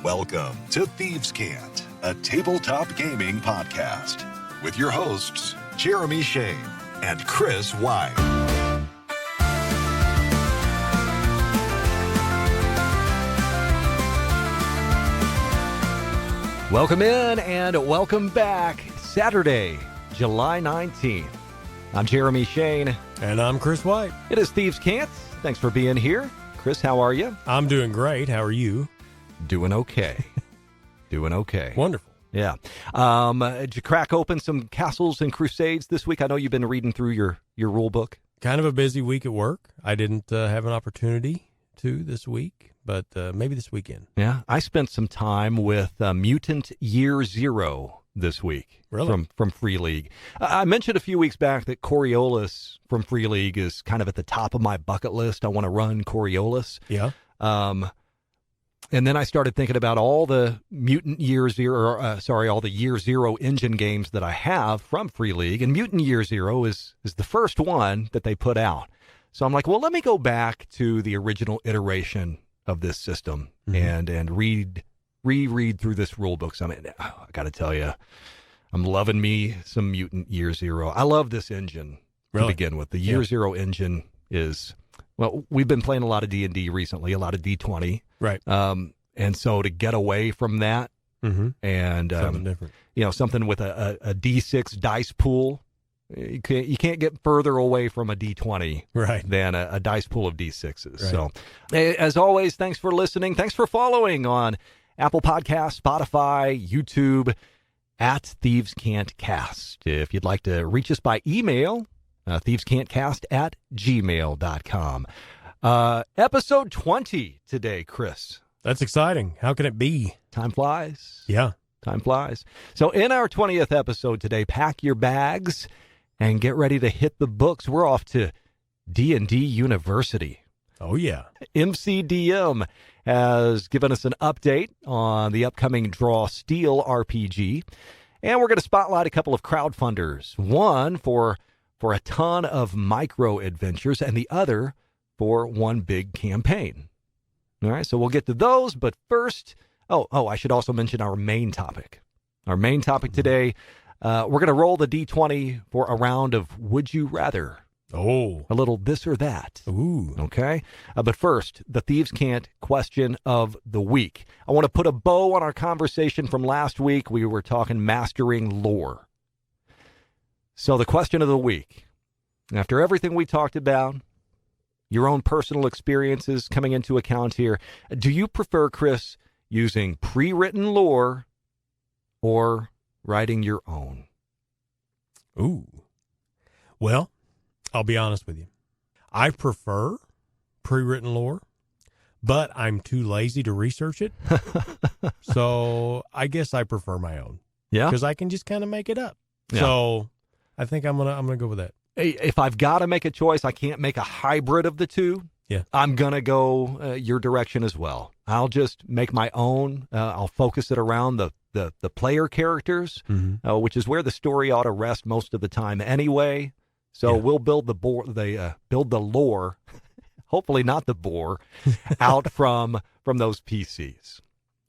Welcome to Thieves' Cant, a tabletop gaming podcast, with your hosts, Jeremy Shane and Chris White. Welcome in and welcome back. Saturday, July 19th. I'm Jeremy Shane. And I'm Chris White. It is Thieves' Cant. Thanks for being here. Chris, how are you? I'm doing great. How are you? Doing okay. Doing okay. Wonderful. Yeah. Did you crack open some Castles and Crusades this week? I know you've been reading through your rule book. Kind of a busy week at work. I didn't have an opportunity to this week, but maybe this weekend. Yeah. I spent some time with Mutant Year Zero this week. Really? From Free League. I mentioned a few weeks back that Coriolis from Free League is kind of at the top of my bucket list. I want to run Coriolis. Yeah. And then I started thinking about all the Mutant Year Zero, all the Year Zero engine games that I have from Free League. And Mutant Year Zero is the first one that they put out. So I'm like, well, let me go back to the original iteration of this system and reread through this rule book. So I got to tell you, I'm loving me some Mutant Year Zero. I love this engine to begin with. The Year Zero engine is, well, we've been playing a lot of D&D recently, a lot of D20. Right. And so to get away from that and, something different. Something with a D6 dice pool, you can't get further away from a D20 than a dice pool of D6s. Right. So as always, thanks for listening. Thanks for following on Apple Podcasts, Spotify, YouTube, at Thieves Can't Cast. If you'd like to reach us by email, thievescantcast@gmail.com. Episode 20 today, Chris. That's exciting. How can it be? Time flies. Yeah. Time flies. So in our 20th episode today, pack your bags and get ready to hit the books. We're off to D&D University. Oh, yeah. MCDM has given us an update on the upcoming Draw Steel RPG. And we're going to spotlight a couple of crowdfunders. One for a ton of micro adventures and the other for one big campaign. All right, so we'll get to those. But first, I should also mention our main topic. Our main topic today, we're going to roll the D20 for a round of Would You Rather. Oh. A little this or that. Ooh. Okay. But first, the Thieves' Cant question of the week. I want to put a bow on our conversation from last week. We were talking mastering lore. So the question of the week, after everything we talked about, your own personal experiences coming into account here, do you prefer, Chris, using pre-written lore or writing your own? Ooh. Well, I'll be honest with you. I prefer pre-written lore, but I'm too lazy to research it. So I guess I prefer my own. Yeah. Because I can just kind of make it up. Yeah. So I think I'm gonna go with that. If I've got to make a choice, I can't make a hybrid of the two. Yeah. I'm going to go your direction as well. I'll just make my own. I'll focus it around the player characters, which is where the story ought to rest most of the time anyway. So we'll build build the lore, hopefully not the bore, out from those PCs.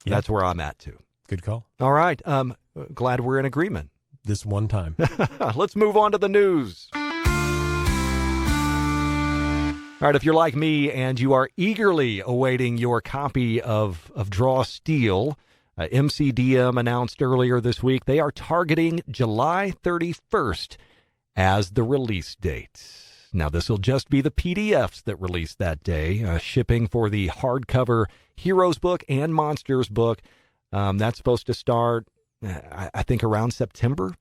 Yeah. That's where I'm at too. Good call. All right. Glad we're in agreement. This one time. Let's move on to the news. All right, if you're like me and you are eagerly awaiting your copy of Draw Steel, MCDM announced earlier this week they are targeting July 31st as the release date. Now, this will just be the PDFs that release that day. Shipping for the hardcover Heroes book and Monsters book, that's supposed to start, I think, around September.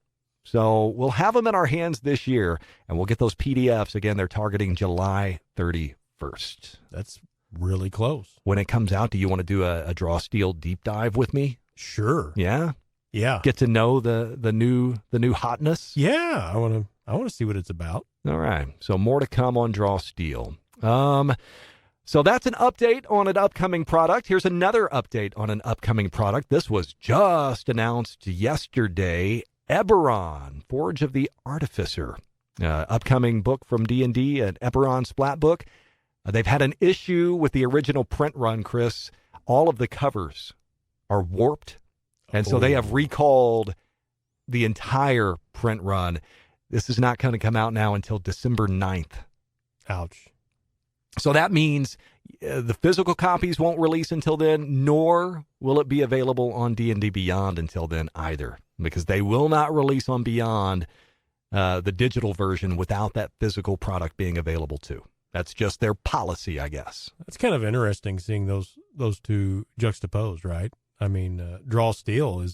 So we'll have them in our hands this year, and we'll get those PDFs. Again, they're targeting July 31st. That's really close. When it comes out, do you want to do a Draw Steel deep dive with me? Sure. Yeah? Yeah. Get to know the new hotness? Yeah. I want to see what it's about. All right. So more to come on Draw Steel. So that's an update on an upcoming product. Here's another update on an upcoming product. This was just announced yesterday. Eberron, Forge of the Artificer, upcoming book from D&D, an Eberron splat book. They've had an issue with the original print run, Chris. All of the covers are warped. And so they have recalled the entire print run. This is not going to come out now until December 9th. Ouch. So that means the physical copies won't release until then, nor will it be available on D&D Beyond until then either, because they will not release on Beyond the digital version without that physical product being available too. That's just their policy, I guess. It's kind of interesting seeing those two juxtaposed, right? I mean, Draw Steel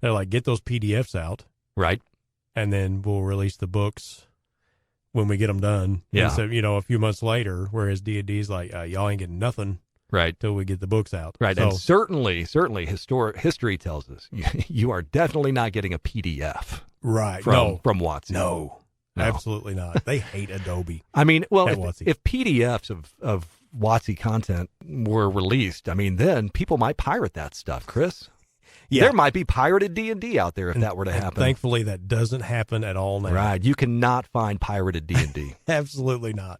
they're like, get those PDFs out. Right. And then we'll release the books when we get them done. Yeah. So, a few months later, whereas D&D's like, y'all ain't getting nothing. Right. Till we get the books out. Right. So, and certainly history tells us you are definitely not getting a PDF. Right. From WotC. No, absolutely not. They hate Adobe. I mean, well, WotC. if PDFs of WotC content were released, I mean, then people might pirate that stuff, Chris. Yeah. There might be pirated D&D out there if that were to happen. Thankfully, that doesn't happen at all now. Right. You cannot find pirated D&D. Absolutely not.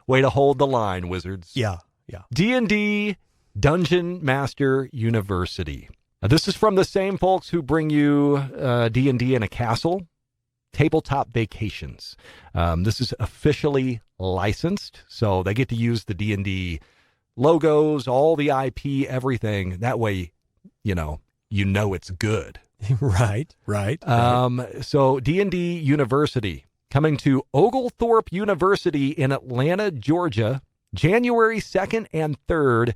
Way to hold the line, Wizards. Yeah. Yeah. D&D Dungeon Master University. Now, this is from the same folks who bring you D&D in a Castle, Tabletop Vacations. This is officially licensed, so they get to use the D&D logos, all the IP, everything. That way, you know it's good. Right. So D&D University coming to Oglethorpe University in Atlanta, Georgia, January 2nd and 3rd.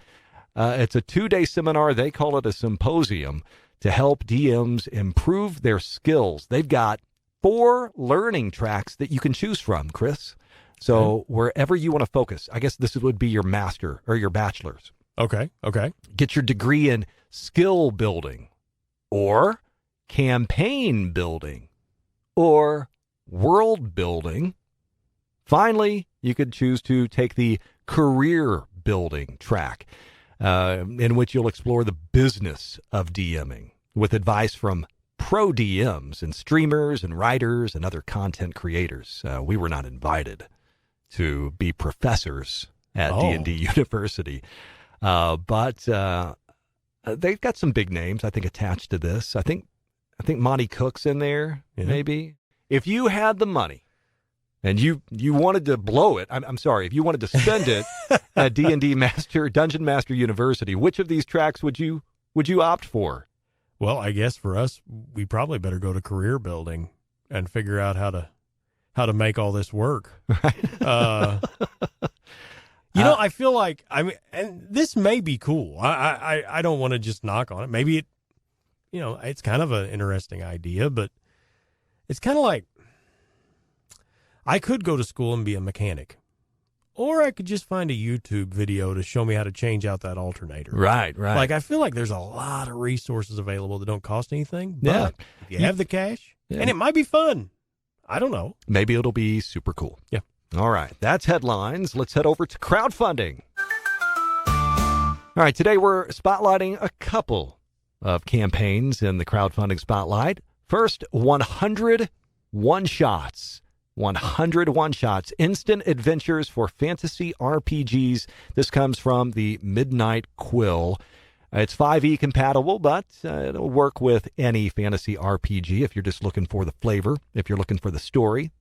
It's a 2-day seminar. They call it a symposium to help DMs improve their skills. They've got 4 learning tracks that you can choose from, Chris. So wherever you want to focus, I guess this would be your master or your bachelor's. Okay. Get your degree in skill building or campaign building or world building. Finally, you could choose to take the career building track, in which you'll explore the business of DMing with advice from pro DMs and streamers and writers and other content creators. We were not invited to be professors at D&D University. But they've got some big names, I think, attached to this. I think Monty Cook's in there, maybe. If you had the money and you wanted to blow it, I'm sorry, if you wanted to spend it at D&D Dungeon Master University, which of these tracks would you opt for? Well, I guess for us, we probably better go to career building and figure out how to make all this work. Right. I feel like, and this may be cool. I don't want to just knock on it. Maybe it's kind of an interesting idea, but it's kind of like, I could go to school and be a mechanic, or I could just find a YouTube video to show me how to change out that alternator. Right. Like, I feel like there's a lot of resources available that don't cost anything, but Yeah. if you have the cash, and it might be fun. I don't know. Maybe it'll be super cool. Yeah. All right. That's headlines. Let's head over to crowdfunding. All right. Today we're spotlighting a couple of campaigns in the crowdfunding spotlight. First, 100 one-shots. 100 one-shots. Instant adventures for fantasy RPGs. This comes from the Midnight Quill. It's 5e compatible, but it'll work with any fantasy RPG if you're just looking for the flavor, if you're looking for the story.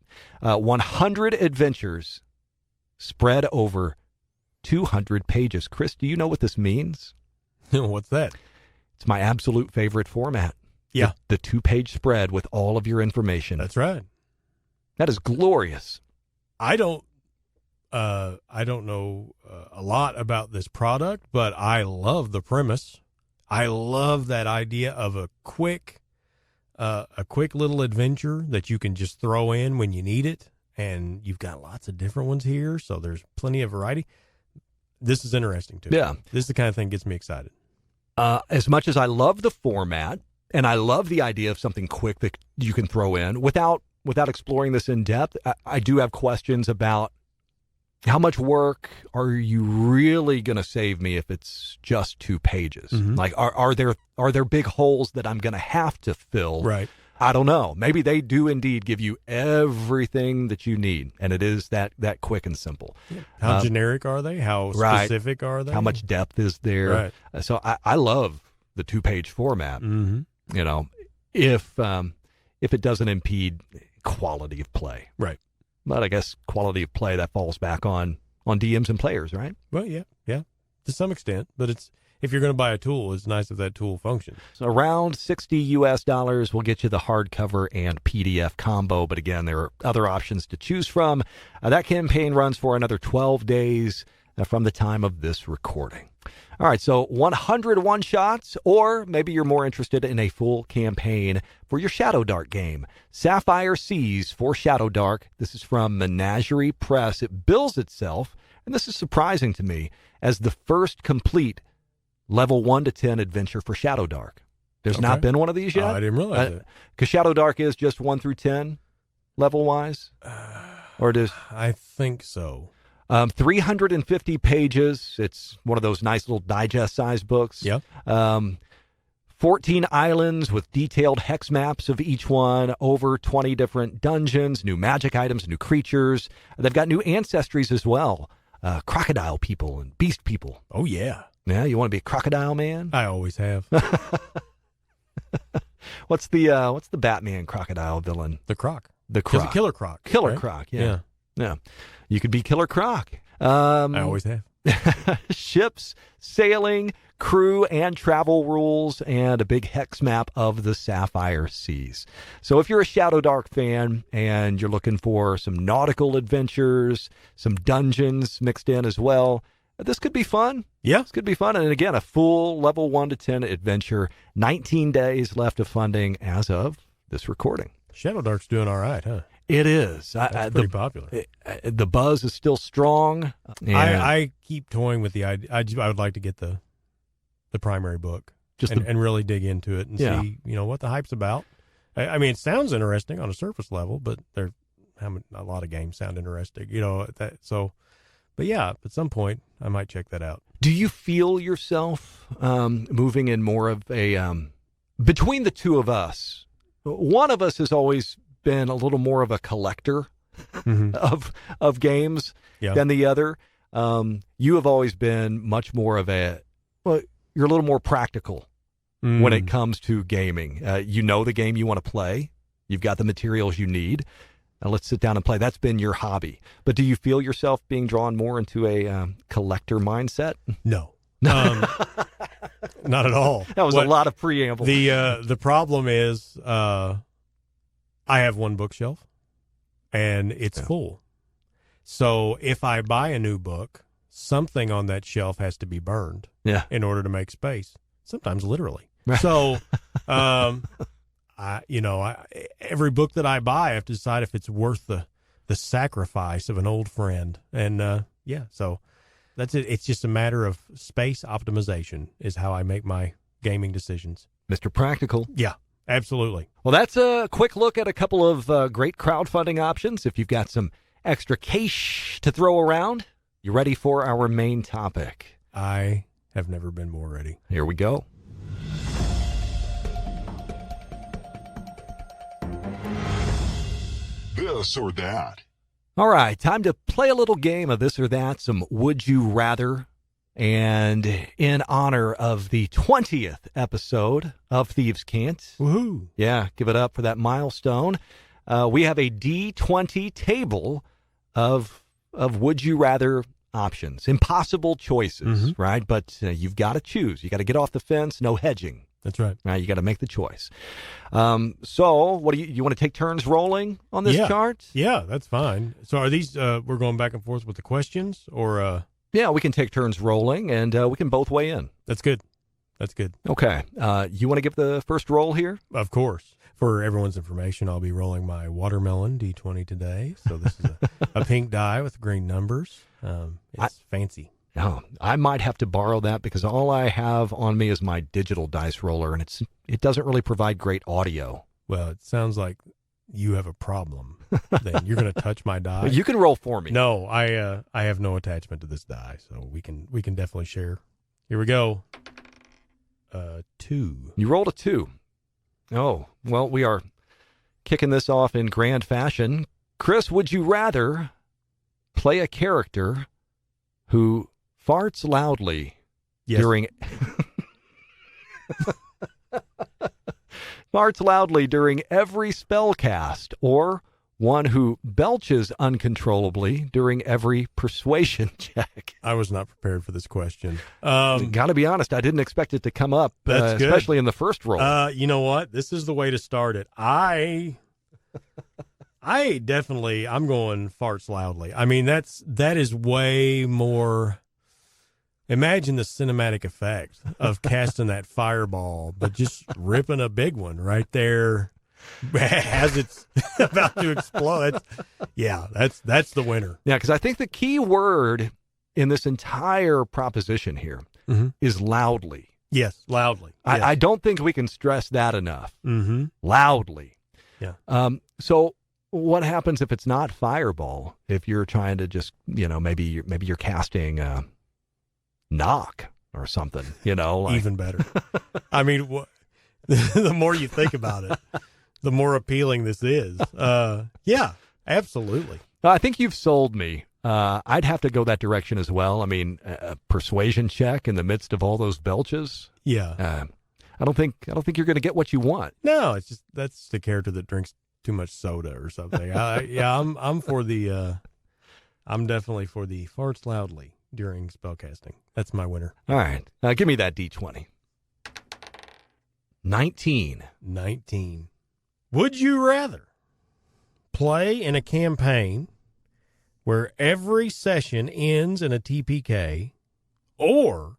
100 adventures spread over 200 pages. Chris, do you know what this means? What's that? It's my absolute favorite format. Yeah. The 2-page spread with all of your information. That's right. That is glorious. I don't know a lot about this product, but I love the premise. I love that idea of a quick little adventure that you can just throw in when you need it. And you've got lots of different ones here, so there's plenty of variety. This is interesting too. Yeah. This is the kind of thing that gets me excited. As much as I love the format and I love the idea of something quick that you can throw in without exploring this in depth, I do have questions about how much work are you really going to save me if it's just 2 pages? Mm-hmm. Like, are there big holes that I'm going to have to fill? Right. I don't know. Maybe they do indeed give you everything that you need, and it is that quick and simple. How generic are they? How specific are they? How much depth is there? Right. So I love the 2-page format. Mm-hmm. You know, if it doesn't impede quality of play, Right. But I guess quality of play that falls back on DMs and players, right? Well, yeah, to some extent. But if you're going to buy a tool, it's nice if that tool functions. So around $60 will get you the hardcover and PDF combo. But again, there are other options to choose from. That campaign runs for another 12 days from the time of this recording. All right, so 100 one-shots, or maybe you're more interested in a full campaign for your Shadow Dark game. Sapphire Seas for Shadow Dark. This is from Menagerie Press. It bills itself, and this is surprising to me, as the first complete level 1 to 10 adventure for Shadow Dark. There's not been one of these yet? I didn't realize that. Because Shadow Dark is just 1 through 10 level-wise? Or does... I think so. 350 pages. It's one of those nice little digest-sized books. Yep. 14 islands with detailed hex maps of each one, over 20 different dungeons, new magic items, new creatures. They've got new ancestries as well. Crocodile people and beast people. Oh, yeah. Yeah, you want to be a crocodile man? I always have. What's the Batman crocodile villain? The Croc. The Croc. It's a Killer Croc. Killer right? Croc, yeah. You could be Killer Croc. I always have. Ships, sailing, crew, and travel rules, and a big hex map of the Sapphire Seas. So if you're a Shadow Dark fan and you're looking for some nautical adventures, some dungeons mixed in as well, this could be fun. Yeah. This could be fun. And again, a full level 1 to 10 adventure. 19 days left of funding as of this recording. Shadow Dark's doing all right, huh? It is. That's pretty popular. The buzz is still strong. I keep toying with the idea. I would like to get the primary book and really dig into it and see, what the hype's about. I mean, it sounds interesting on a surface level, but a lot of games sound interesting, but yeah, at some point I might check that out. Do you feel yourself moving in more of a, between the two of us, one of us has always been a little more of a collector of games than the other. You have always been much more of you're a little more practical when it comes to gaming. You know the game you want to play. You've got the materials you need. Now let's sit down and play. That's been your hobby. But do you feel yourself being drawn more into a collector mindset? No. Not at all. That was a lot of preamble. The problem is I have one bookshelf and it's full. So if I buy a new book, something on that shelf has to be burned in order to make space. Sometimes literally. So every book that I buy, I have to decide if it's worth the sacrifice of an old friend. And so that's it. It's just a matter of space optimization is how I make my gaming decisions. Mr. Practical. Yeah, absolutely. Well, that's a quick look at a couple of great crowdfunding options. If you've got some extra cash to throw around, you ready for our main topic? I have never been more ready. Here we go. This or that. All right, time to play a little game of this or that, some Would You Rather. And in honor of the 20th episode of Thieves' Cant. Woohoo. Yeah, give it up for that milestone. We have a D20 table of Would You Rather options. Impossible choices, right? But you've got to choose. You got to get off the fence, no hedging. That's right. Now you got to make the choice. So, what do you want to take turns rolling on this chart? Yeah, that's fine. So, are these we're going back and forth with the questions, or? Yeah, we can take turns rolling, and we can both weigh in. That's good. That's good. Okay. You want to give the first roll here? Of course. For everyone's information, I'll be rolling my watermelon D20 today. So this is a pink die with green numbers. It's fancy. Oh, I might have to borrow that because all I have on me is my digital dice roller, and it doesn't really provide great audio. Well, it sounds like you have a problem. Then you're going to touch my die. You can roll for me. No, I have no attachment to this die, so we can definitely share. Here we go. 2. You rolled a 2. Oh, well, we are kicking this off in grand fashion. Chris, would you rather play a character who farts loudly during Farts loudly during every spell cast, or one who belches uncontrollably during every persuasion check. I was not prepared for this question. Got to be honest, I didn't expect it to come up, That's good. especially in the first roll. You know what? This is the way to start it. I definitely, I'm going farts loudly. I mean, that is way more. Imagine the cinematic effect of casting that fireball, but just ripping a big one right there as it's about to explode. That's the winner. Yeah, because I think the key word in this entire proposition here is loudly. Yes, loudly. Yes. I don't think we can stress that enough. Mm-hmm. Loudly. Yeah. So what happens if it's not fireball? If you're trying to just, maybe you're casting knock or something, Even better. I mean, the more you think about it, the more appealing this is. Yeah, absolutely. I think you've sold me. I'd have to go that direction as well. I mean, a persuasion check in the midst of all those belches. Yeah. I don't think you're going to get what you want. No, it's just that's the character that drinks too much soda or something. I'm for the. I'm definitely for the farts loudly during spellcasting. That's my winner. All right, give me that D20. 19. Would you rather play in a campaign where every session ends in a TPK, or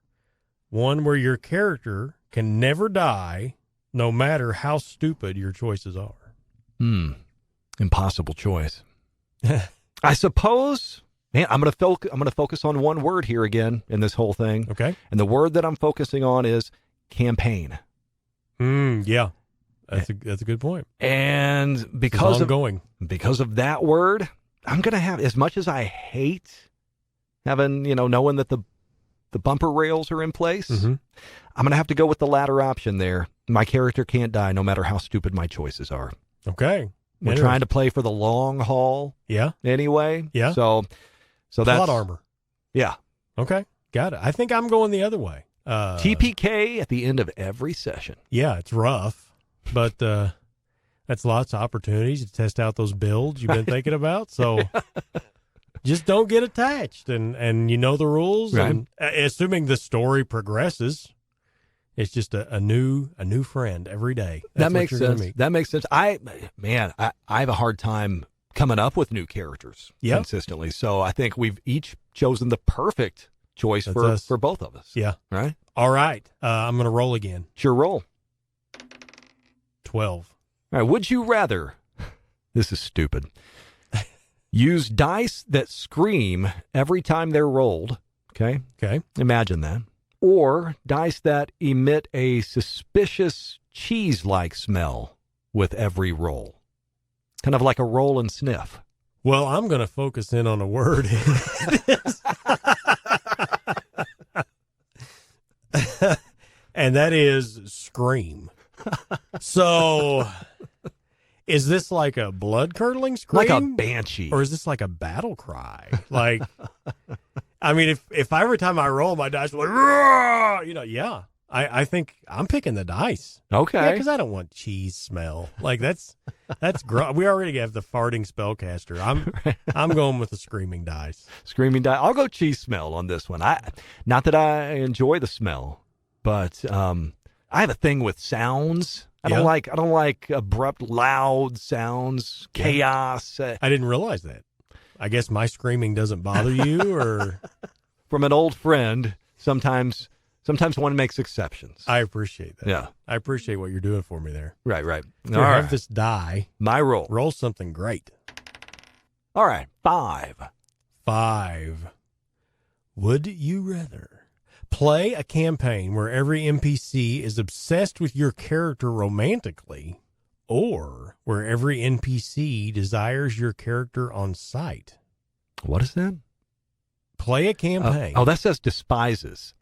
one where your character can never die, no matter how stupid your choices are? Impossible choice. I suppose. Man, I'm going to focus on one word here again in this whole thing. Okay. And the word that I'm focusing on is campaign. Yeah. That's a good point. And because of that word, I'm going to have, as much as I hate having, knowing that the bumper rails are in place, I'm going to have to go with the latter option there. My character can't die no matter how stupid my choices are. Okay. We're trying to play for the long haul. Yeah. Anyway. Yeah. So that's plot armor. Yeah. Okay. Got it. I think I'm going the other way. TPK at the end of every session. Yeah, it's rough, but that's lots of opportunities to test out those builds you've been thinking about. So just don't get attached, and the rules. Right. And assuming the story progresses, it's just a new friend every day. That makes sense. That makes sense. I have a hard time coming up with new characters consistently. So I think we've each chosen the perfect choice for both of us. Yeah. Right? All right. I'm going to roll again. Sure, roll. 12. All right. Would you rather, this is stupid, use dice that scream every time they're rolled? Okay. Imagine that. Or dice that emit a suspicious cheese-like smell with every roll. Kind of like a roll and sniff. Well, I'm going to focus in on a word. And that is scream. So is this like a blood-curdling scream? Like a banshee. Or is this like a battle cry? Like, I mean, if every time I roll, my dice were like, I think I'm picking the dice. Okay. Yeah, because I don't want cheese smell. Like, that's we already have the farting spellcaster. I'm going with the screaming dice. Screaming dice. I'll go cheese smell on this one. Not that I enjoy the smell, but I have a thing with sounds. I don't like abrupt, loud sounds, chaos. I didn't realize that. I guess my screaming doesn't bother you, or from an old friend, sometimes one makes exceptions. I appreciate that. Yeah. I appreciate what you're doing for me there. Right. Here, have this die. My roll. Roll something great. All right. 5. Would you rather play a campaign where every NPC is obsessed with your character romantically, or where every NPC desires your character on sight? What is that? Play a campaign. That says despises.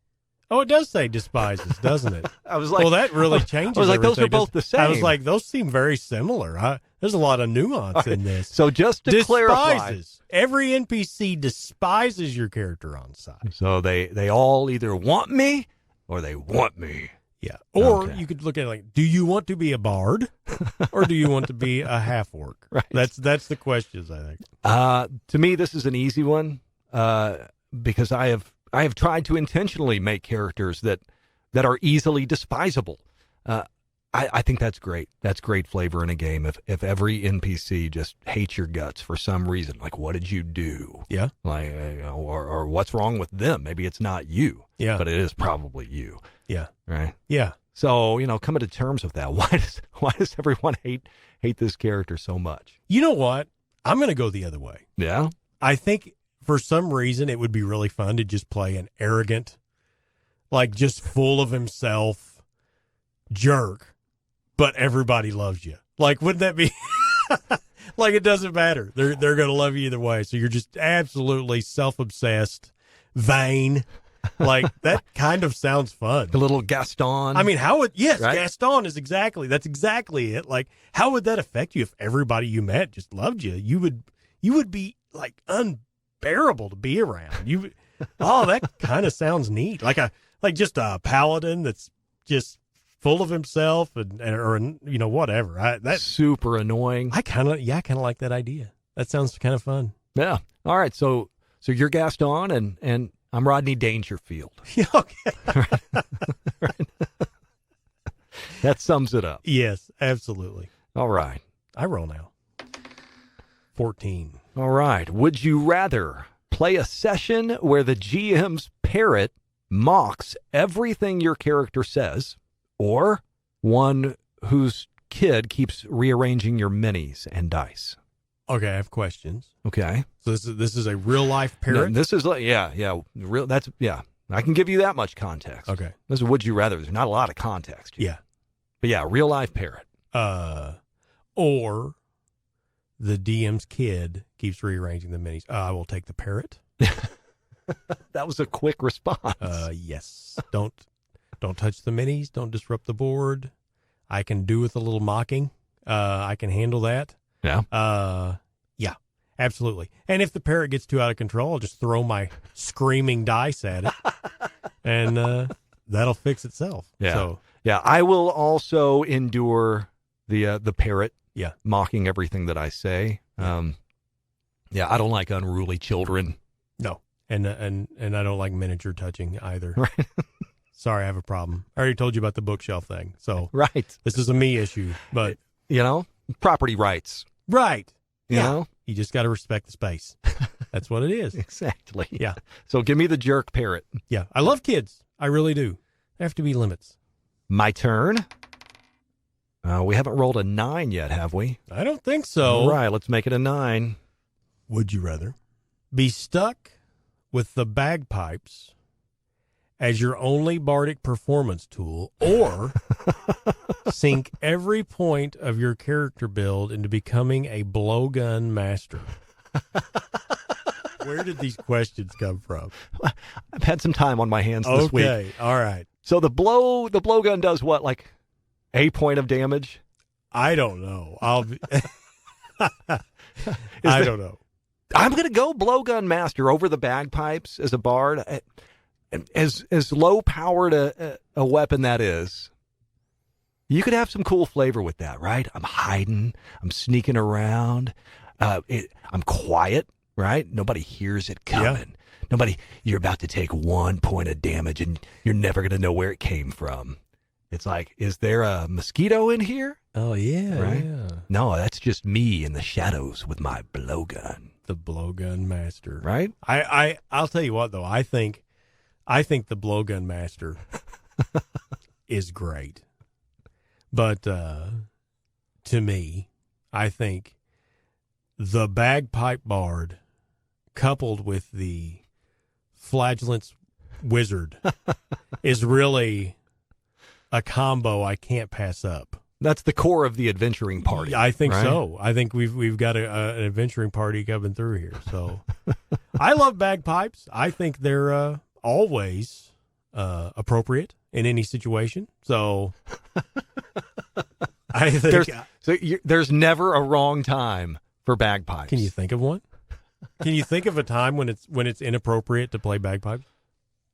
Oh, it does say despises, doesn't it? I was like, well, that really changes. I was like, everything. those are both the same. I was like, those seem very similar. There's a lot of nuance in this. So just to clarify, every NPC despises your character on sight. So they all either want me or they want me. Yeah. Or Okay. you could look at it like, do you want to be a bard or do you want to be a half orc? Right. That's the questions, I think. To me, this is an easy one because I have tried to intentionally make characters that are easily despisable. I think that's great. That's great flavor in a game. If every NPC just hates your guts for some reason, like what did you do? Yeah. Like or what's wrong with them? Maybe it's not you. Yeah. But it is probably you. Yeah. Right. Yeah. So coming to terms with that. Why does everyone hate this character so much? You know what? I'm going to go the other way. Yeah. I think for some reason it would be really fun to just play an arrogant, like just full of himself jerk, but everybody loves you. Like, wouldn't that be like, it doesn't matter. They're going to love you either way. So you're just absolutely self-obsessed, vain. Like, that kind of sounds fun. The little Gaston. I mean, yes, right? Gaston that's exactly it. Like, how would that affect you if everybody you met just loved you? You would be like unbearable to be around. That kind of sounds neat. Like just a paladin that's just full of himself or whatever. That's super annoying. I kind of like that idea. That sounds kind of fun. Yeah. All right. So you're Gaston and I'm Rodney Dangerfield. Yeah. Okay. Right. That sums it up. Yes, absolutely. All right. I roll now. 14. All right. Would you rather play a session where the GM's parrot mocks everything your character says, or one whose kid keeps rearranging your minis and dice? Okay, I have questions. Okay. So this is a real life parrot? No, this is like, yeah. I can give you that much context. Okay. This is would you rather. There's not a lot of context here. Yeah. But yeah, real life parrot. Or the DM's kid keeps rearranging the minis. I will take the parrot. That was a quick response. Yes. Don't touch the minis. Don't disrupt the board. I can do with a little mocking. I can handle that. Yeah. Yeah, absolutely. And if the parrot gets too out of control, I'll just throw my screaming dice at it, and that'll fix itself. Yeah. So, yeah, I will also endure the parrot. Yeah. Mocking everything that I say. Yeah, I don't like unruly children. No, and I don't like miniature touching either. Right. Sorry, I have a problem. I already told you about the bookshelf thing. So right. This is a me issue, but property rights. Right. You know? You just got to respect the space. That's what it is. Exactly. Yeah. So give me the jerk parrot. Yeah. I love kids. I really do. There have to be limits. My turn. We haven't rolled a 9 yet, have we? I don't think so. All right, let's make it a 9. Would you rather be stuck with the bagpipes as your only bardic performance tool, or sink every point of your character build into becoming a blowgun master? Where did these questions come from? I've had some time on my hands this week. Okay, all right. So the blowgun does what, like a point of damage? I don't know. I don't know. I'm going to go blowgun master over the bagpipes as a bard. As low powered a weapon that is, you could have some cool flavor with that, right? I'm hiding, I'm sneaking around, I'm quiet, right? Nobody hears it coming. Yeah. You're about to take 1 point of damage and you're never going to know where it came from. It's like, is there a mosquito in here? Oh, yeah. Right? Yeah. No, that's just me in the shadows with my blowgun. The blowgun master. Right? I'll tell you what, though. I think the blowgun master is great. But to me, I think the bagpipe bard coupled with the flagellance wizard is really a combo I can't pass up. That's the core of the adventuring party. I think right? so. I think we've got an adventuring party coming through here. So I love bagpipes. I think they're always appropriate in any situation. So I think there's never a wrong time for bagpipes. Can you think of one? Can you think of a time when it's inappropriate to play bagpipes?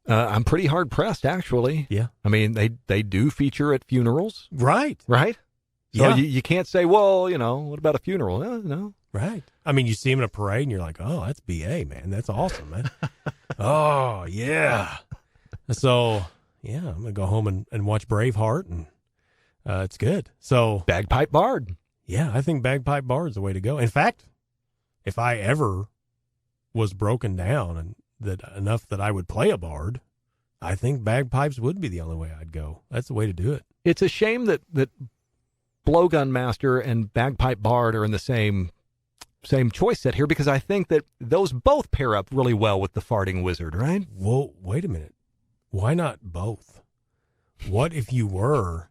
I'm pretty hard pressed, actually. Yeah. I mean, they do feature at funerals, Right. right? So Yeah. you can't say, well, what about a funeral? No. Right. I mean, you see him in a parade and you're like, oh, that's BA, man. That's awesome, man. Oh, yeah. So, yeah, I'm going to go home and watch Braveheart, and it's good. So, Bagpipe Bard. yeah, I think Bagpipe Bard's the way to go. In fact, if I ever was broken down and that enough that I would play a bard, I think bagpipes would be the only way I'd go. That's the way to do it. It's a shame that Blowgun Master and Bagpipe Bard are in the same choice set here, because I think that those both pair up really well with the Farting Wizard, right? Whoa, wait a minute. Why not both? What if you were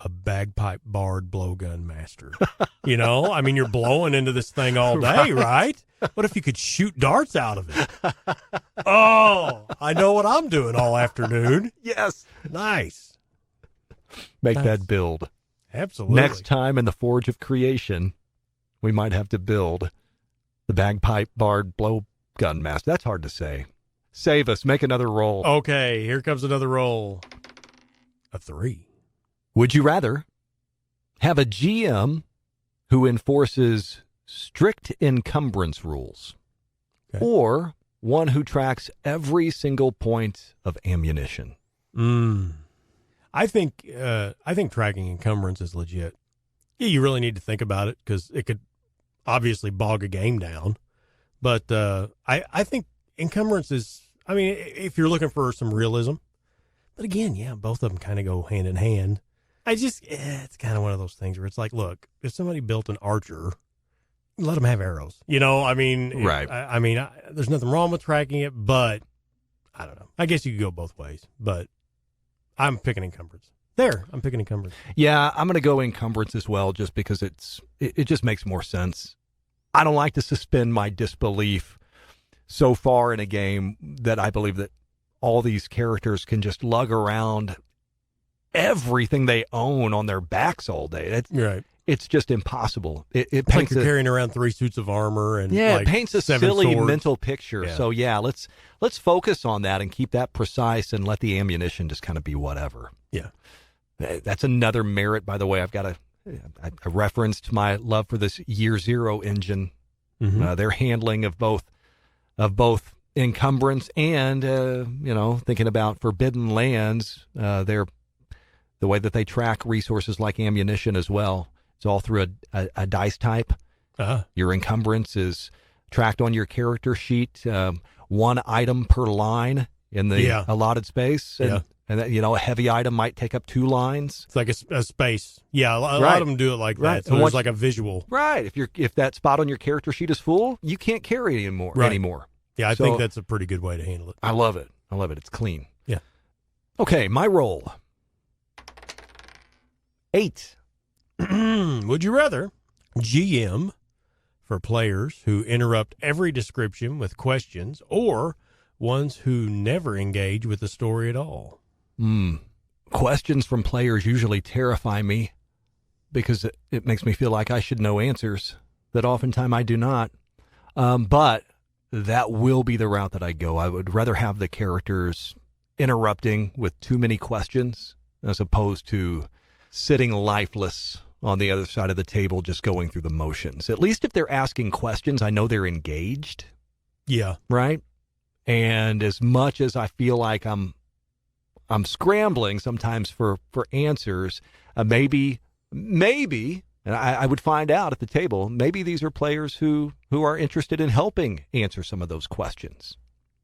a bagpipe bard blowgun master? I mean, you're blowing into this thing all day, right? What if you could shoot darts out of it? Oh, I know what I'm doing all afternoon. Yes. Nice. Make Nice. that build. Absolutely. Next time in the Forge of Creation, we might have to build the Bagpipe Bard Blowgun Master. That's hard to say. Save us. Make another roll. Okay, here comes another roll. A 3. Would you rather have a GM who enforces strict encumbrance rules, Okay. or one who tracks every single point of ammunition? I think tracking encumbrance is legit. Yeah, you really need to think about it because it could obviously bog a game down. But I think encumbrance is, I mean, if you're looking for some realism. But again, yeah, both of them kind of go hand in hand. It's kind of one of those things where it's like, look, if somebody built an archer, let them have arrows. I mean, Right. There's nothing wrong with tracking it, but I don't know. I guess you could go both ways, but I'm picking encumbrance. I'm picking encumbrance. Yeah, I'm going to go encumbrance as well, just because it just makes more sense. I don't like to suspend my disbelief so far in a game that I believe that all these characters can just lug around everything they own on their backs all day. Right. It's just impossible. It Like paints you're carrying around 3 suits of armor and it paints a 7 silly swords. mental picture. Yeah. So let's focus on that and keep that precise, and let the ammunition just kind of be whatever. Yeah. That's another merit, by the way. I've got a reference to my love for this Year Zero engine. Mm-hmm. Their handling of both encumbrance and thinking about Forbidden Lands. The way that they track resources like ammunition as well. It's all through a dice type. Your encumbrance is tracked on your character sheet, 1 item per line in the allotted space. And that, a heavy item might take up 2 lines. It's like a space. Yeah, a lot of them do it like that. So And there's once- like a visual. Right. If that spot on your character sheet is full, you can't carry it anymore. Yeah, I So- think that's a pretty good way to handle it. I love it. It's clean. Yeah. Okay, my roll. 8. Would you rather GM for players who interrupt every description with questions, or ones who never engage with the story at all? Questions from players usually terrify me, because it makes me feel like I should know answers that oftentimes I do not. But that will be the route that I go. I would rather have the characters interrupting with too many questions as opposed to sitting lifeless on the other side of the table just going through the motions. At least if they're asking questions, I know they're engaged. Yeah. Right? And as much as I feel like I'm scrambling sometimes for answers, maybe, and I would find out at the table, maybe these are players who are interested in helping answer some of those questions.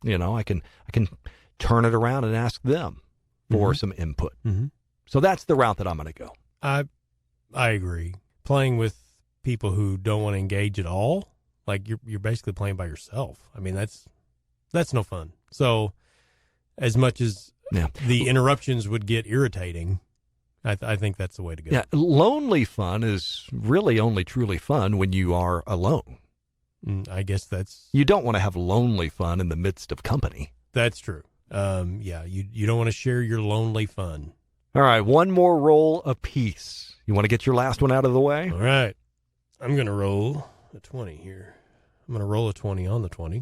I can turn it around and ask them for some input. Mm-hmm. So that's the route that I'm going to go. I agree. Playing with people who don't want to engage at all, like you're basically playing by yourself. I mean, that's no fun. So as much as the interruptions would get irritating, I think that's the way to go. Yeah, lonely fun is really only truly fun when you are alone. I guess you don't want to have lonely fun in the midst of company. That's true. You don't want to share your lonely fun. All right, one more roll apiece. You want to get your last one out of the way? All right. I'm going to roll a 20 here. I'm going to roll a 20 on the 20.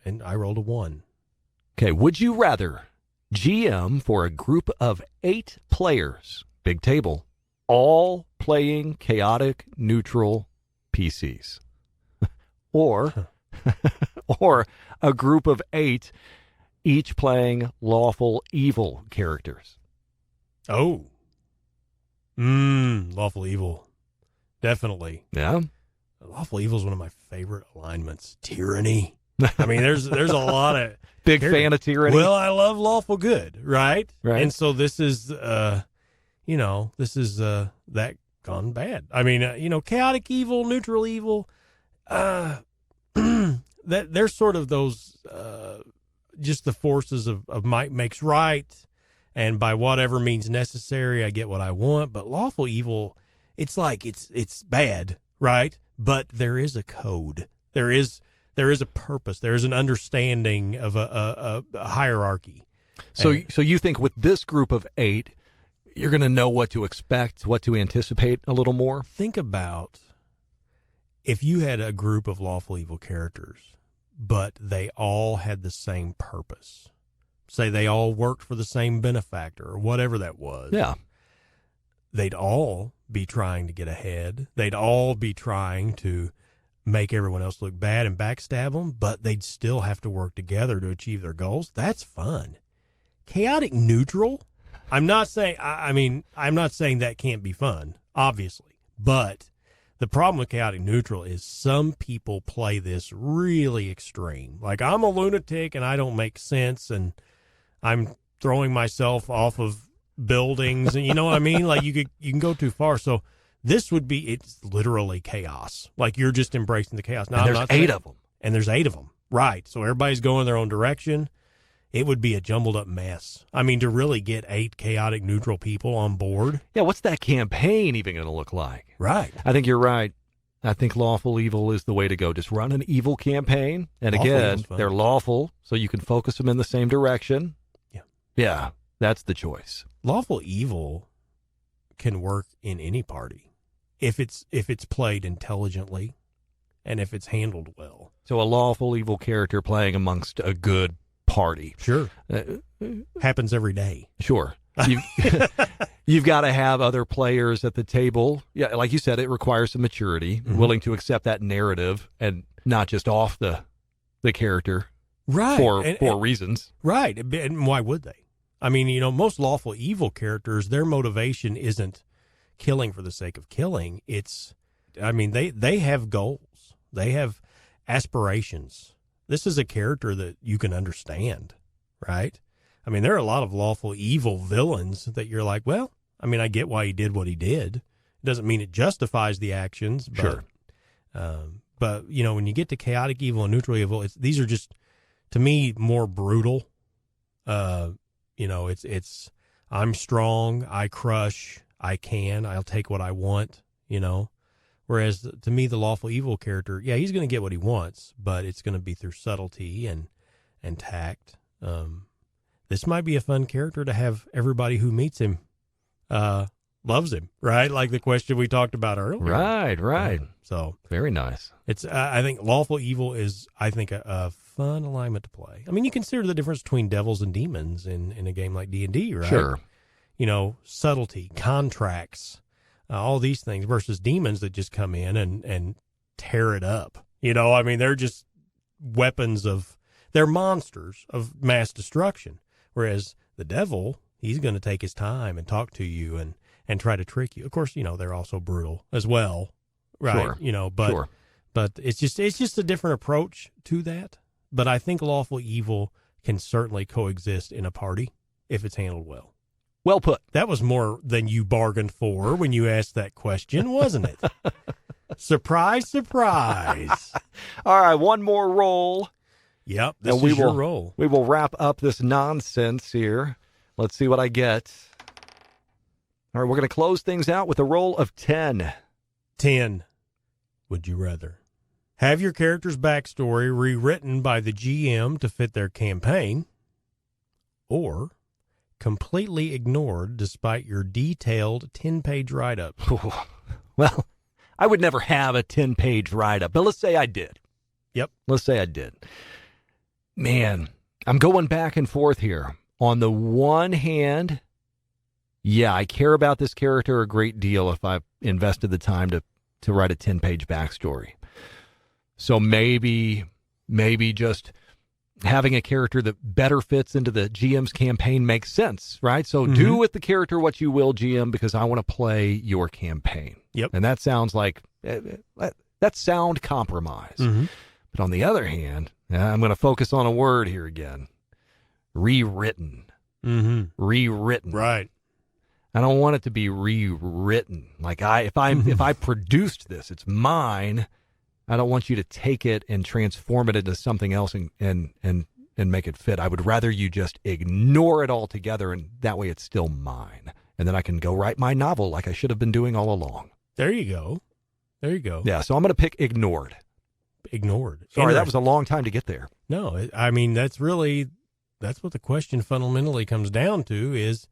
And I rolled a 1. Okay, would you rather GM for a group of 8 players, big table, all playing chaotic neutral PCs, or a group of 8 each playing lawful evil characters? Oh. Lawful evil. Definitely. Yeah. Lawful evil is one of my favorite alignments. Tyranny. I mean, there's a lot of Big fan of tyranny. Well, I love lawful good, right? Right. And so this is, that gone bad. I mean, chaotic evil, neutral evil, that they're sort of those, just the forces of might makes right. And by whatever means necessary, I get what I want. But lawful evil, it's like it's bad, right? But there is a code. There is a purpose. There is an understanding of a hierarchy. So you think with this group of 8, you're going to know what to expect, what to anticipate a little more? Think about if you had a group of lawful evil characters, but they all had the same purpose. Say they all worked for the same benefactor or whatever that was. Yeah. They'd all be trying to get ahead. They'd all be trying to make everyone else look bad and backstab them, but they'd still have to work together to achieve their goals. That's fun. Chaotic neutral, I'm not saying that can't be fun, obviously, but the problem with chaotic neutral is some people play this really extreme. Like, I'm a lunatic and I don't make sense and I'm throwing myself off of buildings and you know what I mean? Like you can go too far. So this would be, it's literally chaos. Like you're just embracing the chaos. Now, and there's 8 of them. And there's 8 of them. Right. So everybody's going their own direction. It would be a jumbled up mess. I mean, to really get 8 chaotic neutral people on board. Yeah. What's that campaign even going to look like? Right. I think you're right. I think lawful evil is the way to go. Just run an evil campaign. And Lawful again, evil's fun. they're lawful, so you can focus them in the same direction. Yeah. Yeah. That's the choice. Lawful evil can work in any party if it's played intelligently and if it's handled well. So a lawful evil character playing amongst a good party. Sure. Happens every day. Sure. You've got to have other players at the table. Yeah, like you said, it requires some maturity, willing to accept that narrative and not just off the character. Right. For reasons. Right. And why would they? I mean, most lawful evil characters, their motivation isn't killing for the sake of killing. They have goals. They have aspirations. This is a character that you can understand, right? I mean, there are a lot of lawful evil villains that you're like, well, I mean, I get why he did what he did. It doesn't mean it justifies the actions. But, sure. But, when you get to chaotic evil and neutral evil, these are just, to me, more brutal. It's I'm strong, I crush, I'll take what I want, Whereas to me, the lawful evil character, yeah, he's going to get what he wants, but it's going to be through subtlety and tact. This might be a fun character to have everybody who meets him loves him, right? Like the question we talked about earlier. Right. So very nice. It's I think lawful evil is, a fun alignment to play. I mean, you consider the difference between devils and demons in a game like D&D, right? Sure. Subtlety, contracts, all these things versus demons that just come in and tear it up. They're just weapons they're monsters of mass destruction. Whereas the devil, he's going to take his time and talk to you and try to trick you. Of course, they're also brutal as well, right? Sure. But it's just a different approach to that. But I think lawful evil can certainly coexist in a party if it's handled well. Well put. That was more than you bargained for when you asked that question, wasn't it? Surprise, surprise. All right, one more roll. Yep, this is your roll. We will wrap up this nonsense here. Let's see what I get. All right, we're going to close things out with a roll of 10. 10. Would you rather have your character's backstory rewritten by the GM to fit their campaign, or completely ignored despite your detailed 10-page write-up? Well, I would never have a 10-page write-up, but let's say I did. Yep. Let's say I did. Man, I'm going back and forth here. On the one hand, yeah, I care about this character a great deal if I've invested the time to write a 10-page backstory. So maybe just having a character that better fits into the GM's campaign makes sense, right? So do with the character what you will, GM, because I want to play your campaign. Yep. And that sounds like, that's sound compromise. But on the other hand, I'm going to focus on a word here again. Rewritten. Rewritten. Right. I don't want it to be rewritten. Like if I produced this, it's mine. I don't want you to take it and transform it into something else and make it fit. I would rather you just ignore it altogether, and that way it's still mine. And then I can go write my novel like I should have been doing all along. There you go. There you go. Yeah, so I'm going to pick ignored. Ignored. Sorry, that was a long time to get there. No, I mean, that's what the question fundamentally comes down to is,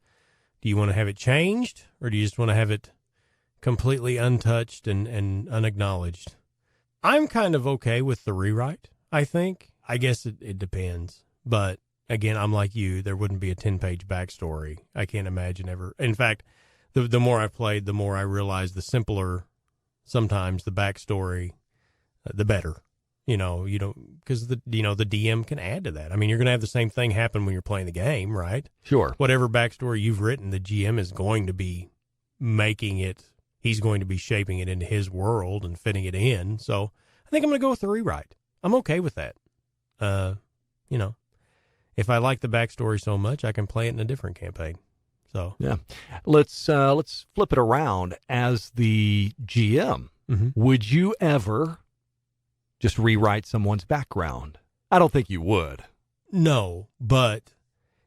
do you want to have it changed, or do you just want to have it completely untouched and unacknowledged? I'm kind of okay with the rewrite, I think. I guess it depends. But again, I'm like you. There wouldn't be a 10-page backstory. I can't imagine ever. In fact, the more I've played, the more I realize the simpler sometimes the backstory, the better. Because the DM can add to that. I mean, you're going to have the same thing happen when you're playing the game, right? Sure. Whatever backstory you've written, the GM is going to be making it. He's going to be shaping it into his world and fitting it in. So I think I'm going to go with the rewrite. I'm okay with that. If I like the backstory so much, I can play it in a different campaign. So yeah, let's flip it around. As the GM, would you ever just rewrite someone's background? I don't think you would. No, but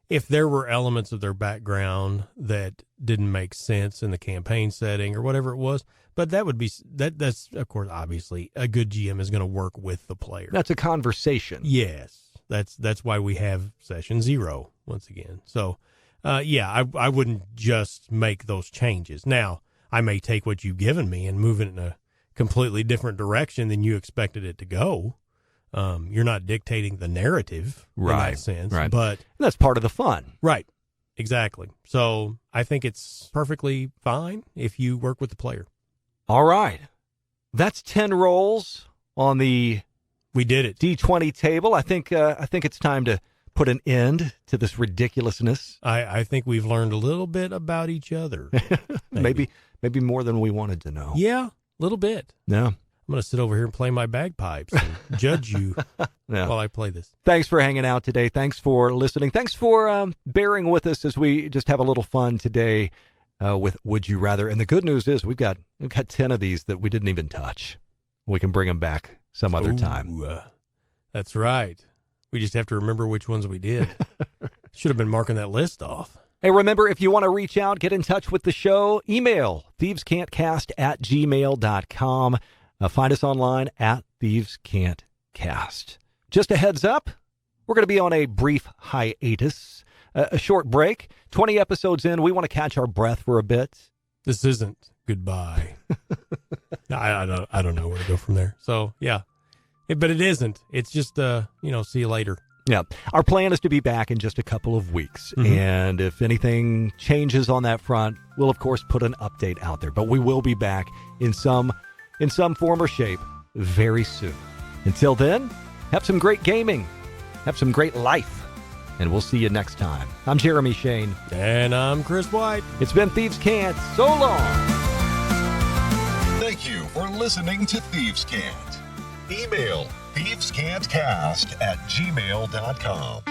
if there were elements of their background that didn't make sense in the campaign setting or whatever it was, but that's of course, obviously, a good GM is going to work with the player. That's a conversation. Yes. That's why we have session 0 once again. So, I wouldn't just make those changes. Now, I may take what you've given me and move it in a completely different direction than you expected it to go. You're not dictating the narrative in that sense, but that's part of the fun. Right. Exactly. So I think it's perfectly fine if you work with the player. All right. That's 10 rolls on the We did it. D20 table. I think it's time to put an end to this ridiculousness. I think we've learned a little bit about each other. Maybe more than we wanted to know. Yeah, a little bit. Yeah. I'm going to sit over here and play my bagpipes and judge you while I play this. Thanks for hanging out today. Thanks for listening. Thanks for bearing with us as we just have a little fun today with Would You Rather. And the good news is we've got 10 of these that we didn't even touch. We can bring them back some other time. That's right. We just have to remember which ones we did. Should have been marking that list off. Hey, remember, if you want to reach out, get in touch with the show, email thievescantcast@gmail.com. Find us online at thievescantcast. Just a heads up, we're going to be on a brief hiatus, a short break. 20 episodes in, we want to catch our breath for a bit. This isn't goodbye. I don't know where to go from there. So, yeah. But it isn't. It's just, see you later. Yeah. Our plan is to be back in just a couple of weeks. Mm-hmm. And if anything changes on that front, we'll, of course, put an update out there. But we will be back in some form or shape very soon. Until then, have some great gaming. Have some great life. And we'll see you next time. I'm Jeremy Shane. And I'm Chris White. It's been Thieves Can't. So long. Thank you for listening to Thieves Can't. Email thievescantcast@gmail.com.